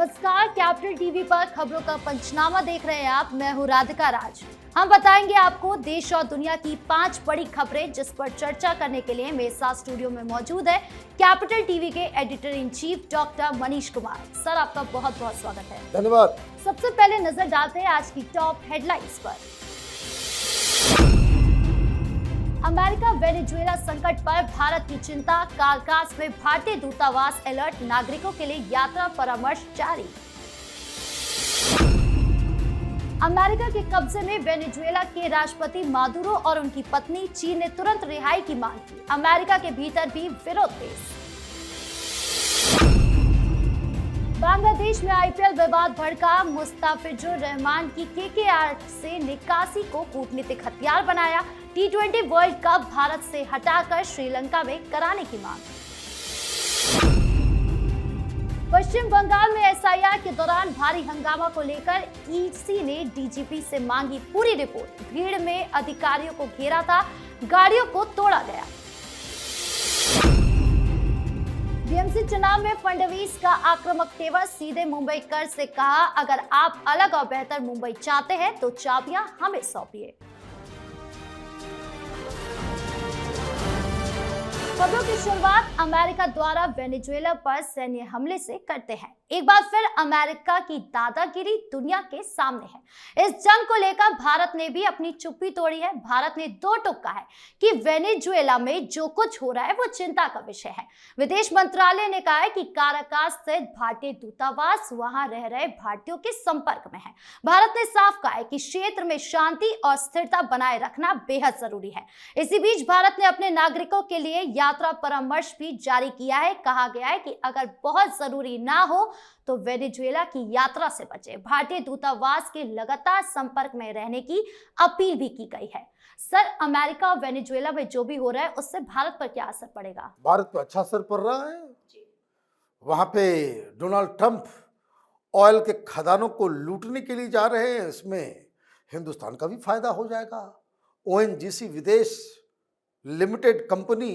नमस्कार, capital TV पर खबरों का पंचनामा देख रहे हैं आप। मैं हूं राधिका राज। हम बताएंगे आपको देश और दुनिया की 5 बड़ी खबरें, जिस पर चर्चा करने के लिए मेरे साथ स्टूडियो में मौजूद है कैपिटल टीवी के editor in chief doctor Manish Kumar. Sir, आपका बहुत बहुत स्वागत है। धन्यवाद। सबसे पहले नजर डालते हैं आज की टॉप हेडलाइंस पर। अमेरिका वेनेजुएला संकट पर भारत की चिंता, काराकास में भारतीय दूतावास अलर्ट, नागरिकों के लिए यात्रा परामर्श जारी। अमेरिका के कब्जे में वेनेजुएला के राष्ट्रपति मादुरो और उनकी पत्नी, चीन ने तुरंत रिहाई की मांग की। अमेरिका के भीतर भी विरोध तेज। बांग्लादेश में आईपीएल विवाद भड़का, मुस्ताफिजुर रहमान की केकेआर से निकासी को कूटनीतिक हथियार बनाया। टी20 वर्ल्ड कप भारत से हटाकर श्रीलंका में कराने की मांग। पश्चिम बंगाल में एसआईआर के दौरान भारी हंगामा को लेकर ईसी ने डीजीपी से मांगी पूरी रिपोर्ट। भीड़ में अधिकारियों को घेरा था, गाड़ियों को तोड़ा गया। बीएमसी चुनाव में फडणवीस का आक्रामक तेवर, सीधे मुंबईकर से कहा, अगर आप अलग और बेहतर मुंबई चाहते हैं तो चाबियां हमें सौंपिए। खबरों की शुरुआत अमेरिका द्वारा वेनेजुएला पर सैन्य हमले से करते हैं। एक बार फिर अमेरिका की दादागिरी दुनिया के सामने है। इस जंग को लेकर भारत ने भी अपनी चुप्पी तोड़ी है। भारत ने दो टूक कहा है कि वेनेजुएला में जो कुछ हो रहा है वो चिंता का विषय है। विदेश मंत्रालय ने कहा है कि काराकास स्थित भारतीय दूतावास वहां रह रहे भारतीयों के संपर्क में है। भारत ने साफ कहा है कि क्षेत्र में शांति और स्थिरता बनाए रखना बेहद जरूरी है। इसी बीच भारत ने अपने नागरिकों के लिए यात्रा परामर्श भी जारी किया है। कहा गया है कि अगर बहुत जरूरी ना हो तो वेनेजुएला की यात्रा से बचे। भारतीय दूतावास के लगातार संपर्क में रहने की अपील भी की गई है। सर, अमेरिका और वेनेजुएला में जो भी हो रहा है उससे भारत पर क्या असर पड़ेगा? भारत पर अच्छा असर पड़ रहा है। वहां पे डोनाल्ड ट्रंप ऑयल के खदानों को लूटने के लिए जा रहे हैं। इसमें हिंदुस्तान का भी फायदा हो जाएगा। ओएनजीसी विदेश लिमिटेड कंपनी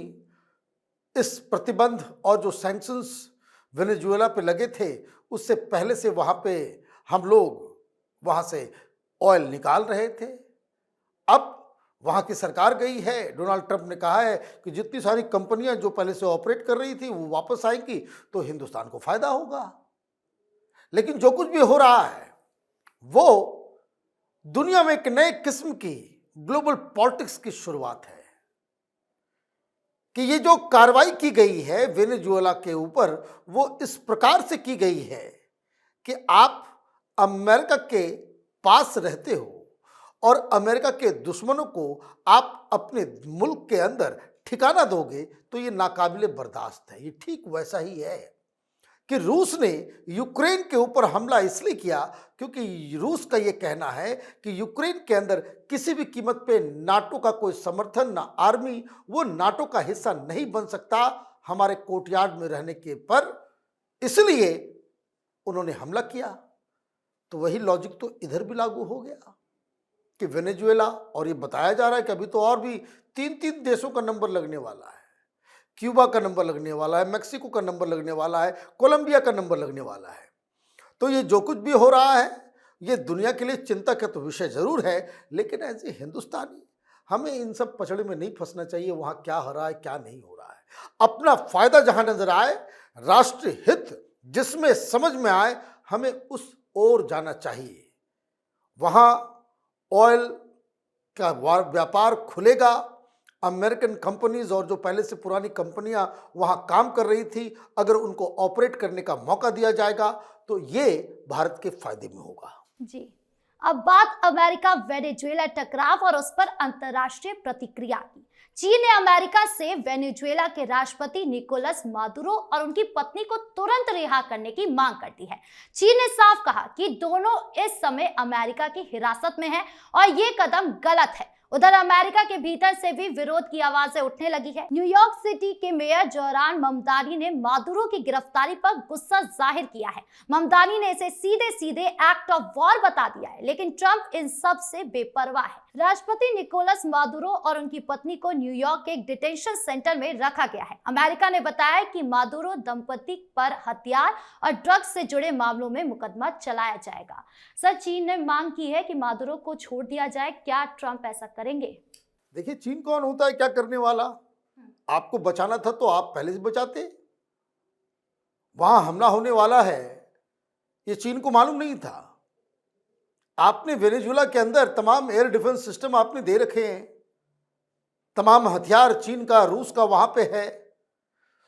इस प्रतिबंध और जो सैंक्शंस वेनेजुएला पे लगे थे उससे पहले से वहां पे हम लोग वहां से ऑयल निकाल रहे थे। अब वहां की सरकार गई है। डोनाल्ड ट्रंप ने कहा है कि जितनी सारी कंपनियां जो पहले से ऑपरेट कर रही थी वो वापस आएंगी तो हिंदुस्तान को फायदा होगा। लेकिन जो कुछ भी हो रहा है वो दुनिया में एक नए किस्म की ग्लोबल पॉलिटिक्स की शुरुआत है कि ये जो कार्रवाई की गई है वेनेजुएला के ऊपर वो इस प्रकार से की गई है कि आप अमेरिका के पास रहते हो और अमेरिका के दुश्मनों को आप अपने मुल्क के अंदर ठिकाना दोगे तो ये नाकाबिले बर्दाश्त है। ये ठीक वैसा ही है कि रूस ने यूक्रेन के ऊपर हमला इसलिए किया क्योंकि रूस का ये कहना है कि यूक्रेन के अंदर किसी भी कीमत पे नाटो का कोई समर्थन, ना आर्मी, वो नाटो का हिस्सा नहीं बन सकता हमारे कोर्टयार्ड में रहने के पर, इसलिए उन्होंने हमला किया। तो वही लॉजिक तो इधर भी लागू हो गया कि वेनेजुएला, और ये बताया जा रहा है कि अभी तो और भी 3-3 देशों का नंबर लगने वाला है। क्यूबा का नंबर लगने वाला है, मैक्सिको का नंबर लगने वाला है, कोलंबिया का नंबर लगने वाला है। तो ये जो कुछ भी हो रहा है ये दुनिया के लिए चिंता का तो विषय जरूर है, लेकिन एज ए हिंदुस्तानी हमें इन सब पचड़े में नहीं फंसना चाहिए। वहाँ क्या हो रहा है क्या नहीं हो रहा है, अपना फायदा जहाँ नजर आए, राष्ट्रीय हित जिसमें समझ में आए, हमें उस ओर जाना चाहिए। वहाँ ऑयल का व्यापार खुलेगा। अमेरिकन कंपनीज और जो पहले से पुरानी कंपनियां वहां काम कर रही थी, अगर उनको ऑपरेट करने का मौका दिया जाएगा तो ये भारत के फायदे में होगा। जी, अब बात अमेरिका वेनेजुएला टकराव और उस पर अंतर्राष्ट्रीय प्रतिक्रिया की। चीन ने अमेरिका से वेनेजुएला के राष्ट्रपति निकोलस मादुरो और उनकी पत्नी को तुरंत रिहा करने की मांग कर दी है। चीन ने साफ कहा कि दोनों इस समय अमेरिका की हिरासत में हैं और ये कदम गलत है। उधर अमेरिका के भीतर से भी विरोध की आवाजें उठने लगी है। न्यूयॉर्क सिटी के मेयर जोरान ममदानी ने मादुरो की गिरफ्तारी पर गुस्सा जाहिर किया है। ममदानी ने इसे सीधे सीधे एक्ट ऑफ वॉर बता दिया है, लेकिन ट्रंप इन सब से बेपरवाह है। राष्ट्रपति निकोलस मादुरो और उनकी पत्नी को न्यूयॉर्क के एक डिटेंशन सेंटर में रखा गया है। अमेरिका ने बताया कि मादुरो दंपति पर हथियार और ड्रग्स से जुड़े मामलों में मुकदमा चलाया जाएगा। सर, चीन ने मांग की है कि मादुरो को छोड़ दिया जाए। क्या ट्रंप ऐसा करेंगे? देखिए, चीन कौन होता है क्या करने वाला? आपको बचाना था तो आप पहले से बचाते। वहां हमला होने वाला है ये चीन को मालूम नहीं था। आपने वेनेजुएला के अंदर तमाम एयर डिफेंस सिस्टम आपने दे रखे हैं, तमाम हथियार चीन का रूस का वहां पे है।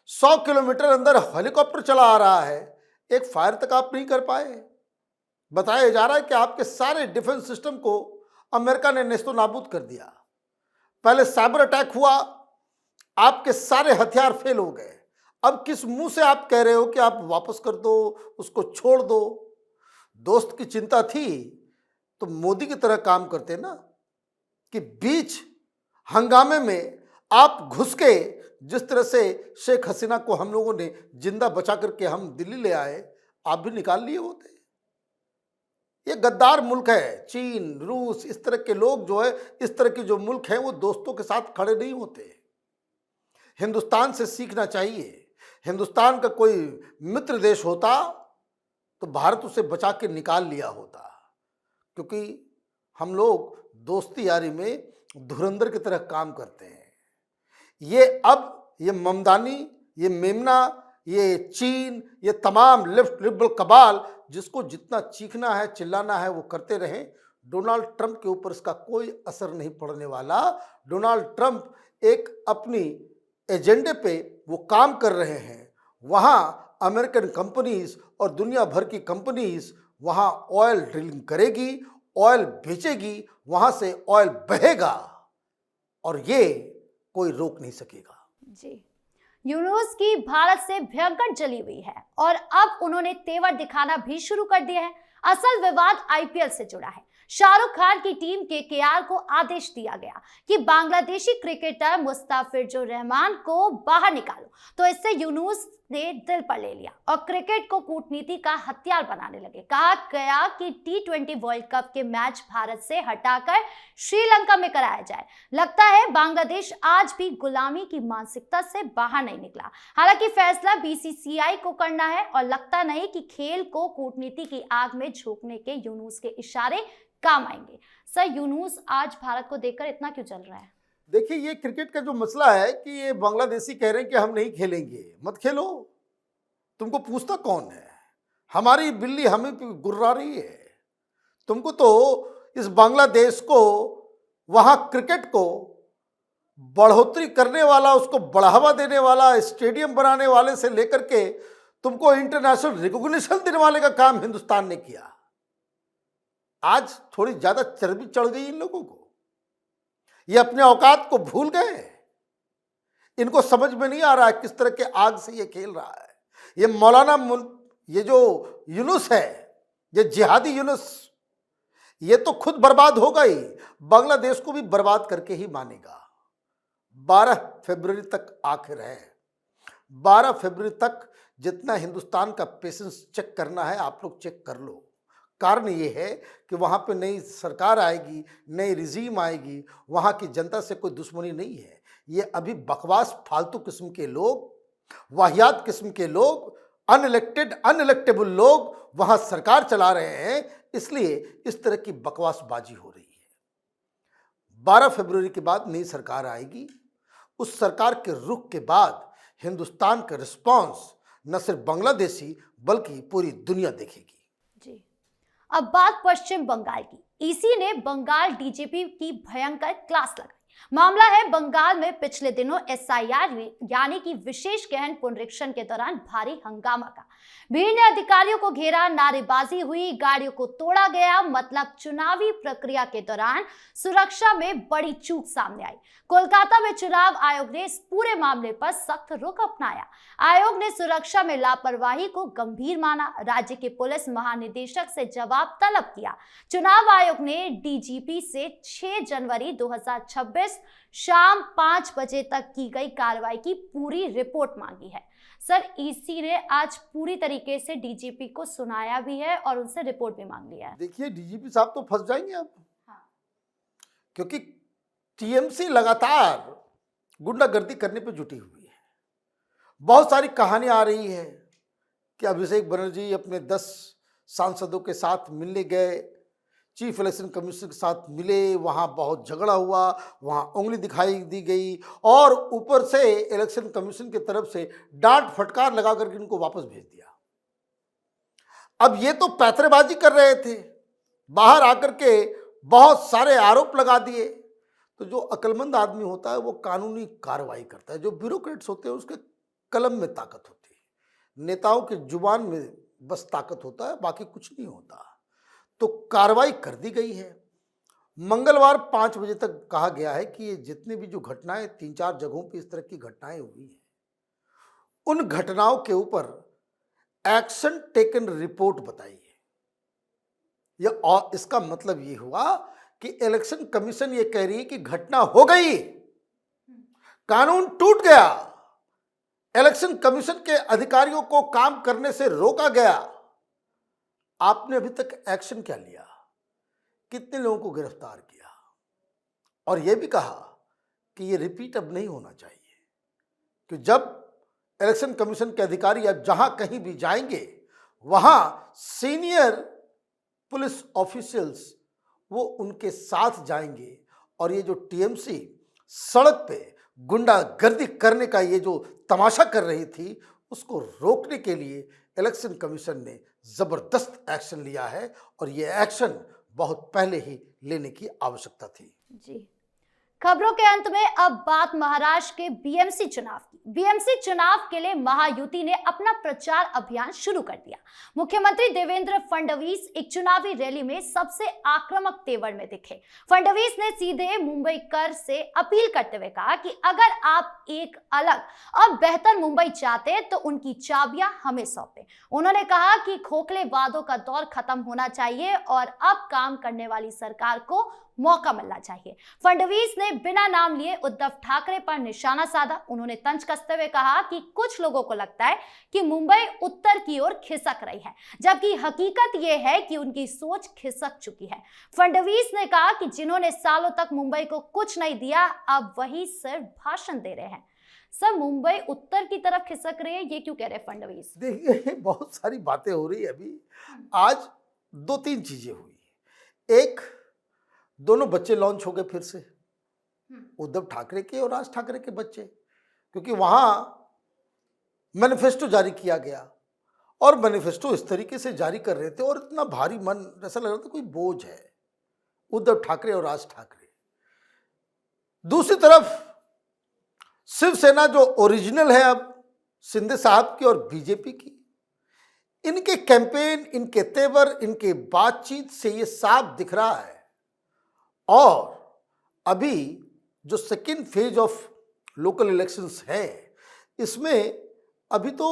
100 किलोमीटर अंदर हेलीकॉप्टर चला आ रहा है, एक फायर तक आप नहीं कर पाए। बताया जा रहा है कि आपके सारे डिफेंस सिस्टम को अमेरिका ने नेस्तो नाबूद कर दिया। पहले साइबर अटैक हुआ, आपके सारे हथियार फेल हो गए। अब किस मुंह से आप कह रहे हो कि आप वापस कर दो, उसको छोड़ दो? दोस्त की चिंता थी तो मोदी की तरह काम करते ना, कि बीच हंगामे में आप घुस के जिस तरह से शेख हसीना को हम लोगों ने जिंदा बचा करके हम दिल्ली ले आए, आप भी निकाल लिए होते। ये गद्दार मुल्क है चीन, रूस, इस तरह के लोग जो है, इस तरह के जो मुल्क हैं वो दोस्तों के साथ खड़े नहीं होते। हिंदुस्तान से सीखना चाहिए। हिंदुस्तान का कोई मित्र देश होता तो भारत उसे बचा के निकाल लिया होता, क्योंकि हम लोग दोस्ती यारी में धुरंधर की तरह काम करते हैं। ये ममदानी, ये मेमना, ये चीन, ये तमाम लेफ्ट लिबरल कबाल, जिसको जितना चीखना है चिल्लाना है वो करते रहें। डोनाल्ड ट्रंप के ऊपर इसका कोई असर नहीं पड़ने वाला। डोनाल्ड ट्रंप एक अपनी एजेंडे पे वो काम कर रहे हैं। वहाँ अमेरिकन कंपनीज और दुनिया भर की कंपनीज वहाँ ऑयल ड्रिलिंग करेगी, ऑयल बेचेगी, वहाँ से ऑयल बहेगा और ये कोई रोक नहीं सकेगा। जी, यूनुस की भारत से भयंकर जली हुई है और अब उन्होंने तेवर दिखाना भी शुरू कर दिया है। असल विवाद आईपीएल से जुड़ा है। शाहरुख खान की टीम केकेआर को आदेश दिया गया कि बांग्लादेशी क्रिकेटर मुस्ताफिजुर रहमान को बाहर निकालो, तो इससे यूनुस ने दिल पर ले लिया और क्रिकेट को कूटनीति का हथियार बनाने लगे। कहा गया कि T20 वर्ल्ड कप के मैच भारत से हटाकर श्रीलंका में कराया जाए। लगता है बांग्लादेश आज भी गुलामी की मानसिकता से बाहर नहीं निकला। हालांकि फैसला बीसीसीआई को करना है और लगता नहीं कि खेल को कूटनीति की आग में झोंकने के यूनुस के इशारे काम आएंगे। सर, यूनुस आज भारत को देखकर इतना क्यों चल रहा है? देखिए, ये क्रिकेट का जो मसला है कि ये बांग्लादेशी कह रहे हैं कि हम नहीं खेलेंगे। मत खेलो, तुमको पूछता कौन है? हमारी बिल्ली हमें गुर्रा रही है। तुमको तो इस बांग्लादेश को, वहां क्रिकेट को बढ़ोतरी करने वाला, उसको बढ़ावा देने वाला, स्टेडियम बनाने वाले से लेकर के तुमको इंटरनेशनल रिकॉग्निशन देने वाले का काम हिंदुस्तान ने किया। आज थोड़ी ज्यादा चर्बी चढ़ गई इन लोगों को। ये अपने औकात को भूल गए। इनको समझ में नहीं आ रहा है किस तरह के आग से ये खेल रहा है। ये मौलाना, ये जो यूनुस है, ये जिहादी यूनुस, ये तो खुद बर्बाद होगा ही, बांग्लादेश को भी बर्बाद करके ही मानेगा। 12 फरवरी तक आखिर है। 12 फरवरी तक जितना हिंदुस्तान का पेशेंस चेक करना है आप लोग चेक कर लो। कारण ये है कि वहाँ पे नई सरकार आएगी, नई रिजीम आएगी, वहाँ की जनता से कोई दुश्मनी नहीं है। ये अभी बकवास फालतू किस्म के लोग, वाहियात किस्म के लोग, अनइलेक्टेबल लोग वहाँ सरकार चला रहे हैं, इसलिए इस तरह की बकवासबाजी हो रही है। 12 फरवरी के बाद नई सरकार आएगी। उस सरकार के रुख के बाद हिंदुस्तान का रिस्पॉन्स न सिर्फ बांग्लादेशी बल्कि पूरी दुनिया देखेगी। जी, अब बात पश्चिम बंगाल की। ईसी ने बंगाल डीजीपी की भयंकर क्लास लगाई। मामला है बंगाल में पिछले दिनों एसआईआर यानी कि विशेष गहन पुनरीक्षण के दौरान भारी हंगामा का। भीड़ ने अधिकारियों को घेरा, नारेबाजी हुई, गाड़ियों को तोड़ा गया। मतलब चुनावी प्रक्रिया के दौरान सुरक्षा में बड़ी चूक सामने आई। कोलकाता में चुनाव आयोग ने इस पूरे मामले पर सख्त रुख अपनाया। आयोग ने सुरक्षा में लापरवाही को गंभीर माना, राज्य के पुलिस महानिदेशक से जवाब तलब किया। चुनाव आयोग ने डीजीपी से 6 जनवरी 2026 शाम 5 बजे तक की गई कार्रवाई की पूरी रिपोर्ट मांगी है। सर, ईसी ने आज पूरी तरीके से डीजीपी को सुनाया भी है और उनसे रिपोर्ट भी मांग लिया है। देखिए, डीजीपी साहब तो फंस जाएंगे अब। क्योंकि टीएमसी लगातार गुंडागर्दी करने पे जुटी हुई है। बहुत सारी कहानियां आ रही है कि अभिषेक बनर्जी अपने 10 सांसदों के साथ मिलने गए, चीफ इलेक्शन कमीशन के साथ मिले, वहाँ बहुत झगड़ा हुआ, वहाँ उंगली दिखाई दी गई और ऊपर से इलेक्शन कमीशन की तरफ से डांट फटकार लगा करके इनको वापस भेज दिया। अब ये तो पैतरेबाजी कर रहे थे, बाहर आकर के बहुत सारे आरोप लगा दिए। तो जो अक्लमंद आदमी होता है वो कानूनी कार्रवाई करता है। जो ब्यूरोक्रेट्स होते हैं उसके कलम में ताकत होती है, नेताओं की जुबान में बस ताकत होता है, बाकी कुछ नहीं होता। तो कार्रवाई कर दी गई है। मंगलवार 5 बजे तक कहा गया है कि ये जितने भी जो घटनाएं 3-4 जगहों पे इस तरह की घटनाएं हुई हैं, उन घटनाओं के ऊपर एक्शन टेकन रिपोर्ट बताई है। और इसका मतलब ये हुआ कि इलेक्शन कमीशन ये कह रही है कि घटना हो गई, कानून टूट गया, इलेक्शन कमीशन के अधिकारियों को काम करने से रोका गया। आपने अभी तक एक्शन क्या लिया? कितने लोगों को गिरफ्तार किया? और यह भी कहा कि यह रिपीट अब नहीं होना चाहिए, कि जब इलेक्शन कमीशन के अधिकारी अब जहां कहीं भी जाएंगे वहां सीनियर पुलिस ऑफिशियल्स वो उनके साथ जाएंगे। और ये जो टीएमसी सड़क पे गुंडागर्दी करने का ये जो तमाशा कर रही थी, उसको रोकने के लिए इलेक्शन कमीशन ने जबरदस्त एक्शन लिया है और ये एक्शन बहुत पहले ही लेने की आवश्यकता थी। जी, खबरों के अंत में अब बात महाराष्ट्र के बीएमसी चुनाव की। बीएमसी चुनाव के लिए महायुति ने अपना प्रचार अभियान शुरू कर दिया। मुख्यमंत्री देवेंद्र फडणवीस एक चुनावी रैली में सबसे आक्रामक तेवर में दिखे। फडणवीस ने सीधे मुंबईकर से अपील करते हुए कहा कि अगर आप एक अलग और बेहतर मुंबई चाहते तो उनकी चाबियां हमें सौंपें। उन्होंने कहा कि खोखले वादों का दौर खत्म होना चाहिए और अब काम करने वाली सरकार को मौका मिलना चाहिए। फडणवीस ने बिना नाम लिए उद्धव ठाकरे पर निशाना साधा। उन्होंने तंज कसते हुए कहा कि कुछ लोगों को लगता है कि मुंबई उत्तर की ओर खिसक रही है, जबकि हकीकत यह है कि उनकी सोच खिसक चुकी है। फडणवीस ने कहा कि जिन्होंने सालों तक मुंबई को कुछ नहीं दिया, अब वही सिर्फ भाषण दे रहे हैं। सर, मुंबई उत्तर की तरफ खिसक रही है, ये क्यों कह रहे हैं फडणवीस? देखिए, बहुत सारी बातें हो रही है अभी। आज 2-3 चीजें हुई। एक, दोनों बच्चे लॉन्च हो गए फिर से, उद्धव ठाकरे के और राज ठाकरे के बच्चे, क्योंकि वहां मैनिफेस्टो जारी किया गया और मैनिफेस्टो इस तरीके से जारी कर रहे थे और इतना भारी मन, ऐसा लग रहा था कोई बोझ है, उद्धव ठाकरे और राज ठाकरे। दूसरी तरफ शिवसेना जो ओरिजिनल है अब शिंदे साहब की और बीजेपी की, इनके कैंपेन, इनके तेवर, इनके बातचीत से ये साफ दिख रहा है। और अभी जो second phase of local elections है, इसमें अभी तो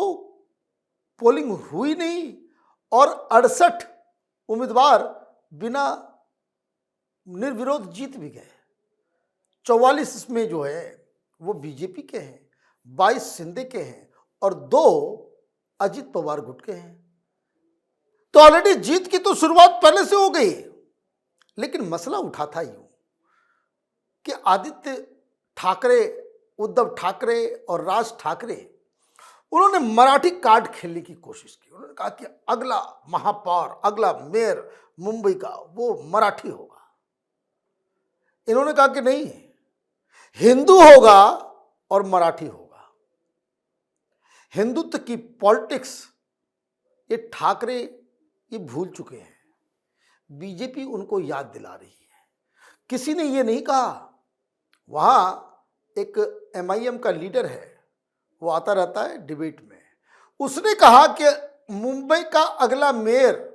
पोलिंग हुई नहीं और 68 उम्मीदवार बिना निर्विरोध जीत भी गए। 44 इसमें जो है वो बीजेपी के हैं, 22 शिंदे के हैं और 2 अजित पवार गुट के हैं। तो ऑलरेडी जीत की तो शुरुआत पहले से हो गई। लेकिन मसला उठा था यूं कि आदित्य ठाकरे, उद्धव ठाकरे और राज ठाकरे, उन्होंने मराठी कार्ड खेलने की कोशिश की। उन्होंने कहा कि अगला महापौर, अगला मेयर मुंबई का वो मराठी होगा। इन्होंने कहा कि नहीं, हिंदू होगा और मराठी होगा। हिंदुत्व की पॉलिटिक्स ये ठाकरे ये भूल चुके हैं, बीजेपी उनको याद दिला रही है। किसी ने ये नहीं कहा वहाँ एक MIM का लीडर है, वो आता रहता है डिबेट में। उसने कहा कि मुंबई का अगला मेयर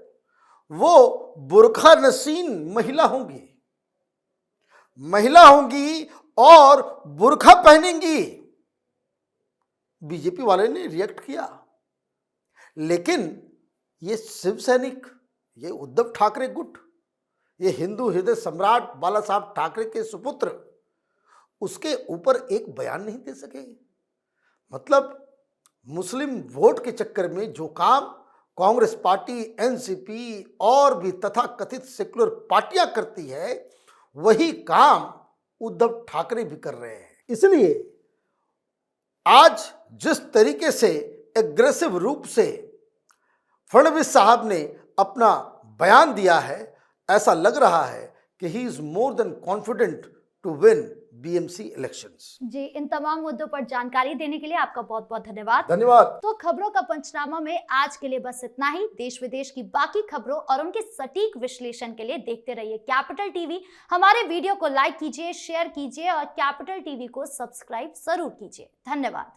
वो बुर्खा नसीन महिला होंगी और बुर्खा पहनेंगी। बीजेपी वाले ने रिएक्ट किया, लेकिन ये शिव सैनिक, ये उद्धव ठाकरे गुट, ये हिंदू हृदय सम्राट बाला साहब ठाकरे के सुपुत्र उसके ऊपर एक बयान नहीं दे सके। मतलब मुस्लिम वोट के चक्कर में जो काम कांग्रेस पार्टी, एनसीपी और भी तथा कथित सेक्युलर पार्टियां करती है, वही काम उद्धव ठाकरे भी कर रहे हैं। इसलिए आज जिस तरीके से एग्रेसिव रूप से फडणवीस साहब ने अपना बयान दिया है, ऐसा लग रहा है कि he is more than confident to win BMC elections. जी, इन तमाम मुद्दों पर जानकारी देने के लिए आपका बहुत बहुत धन्यवाद। धन्यवाद। तो खबरों का पंचनामा में आज के लिए बस इतना ही। देश विदेश की बाकी खबरों और उनके सटीक विश्लेषण के लिए देखते रहिए कैपिटल टीवी। हमारे वीडियो को लाइक कीजिए, शेयर कीजिए और कैपिटल टीवी को सब्सक्राइब जरूर कीजिए। धन्यवाद।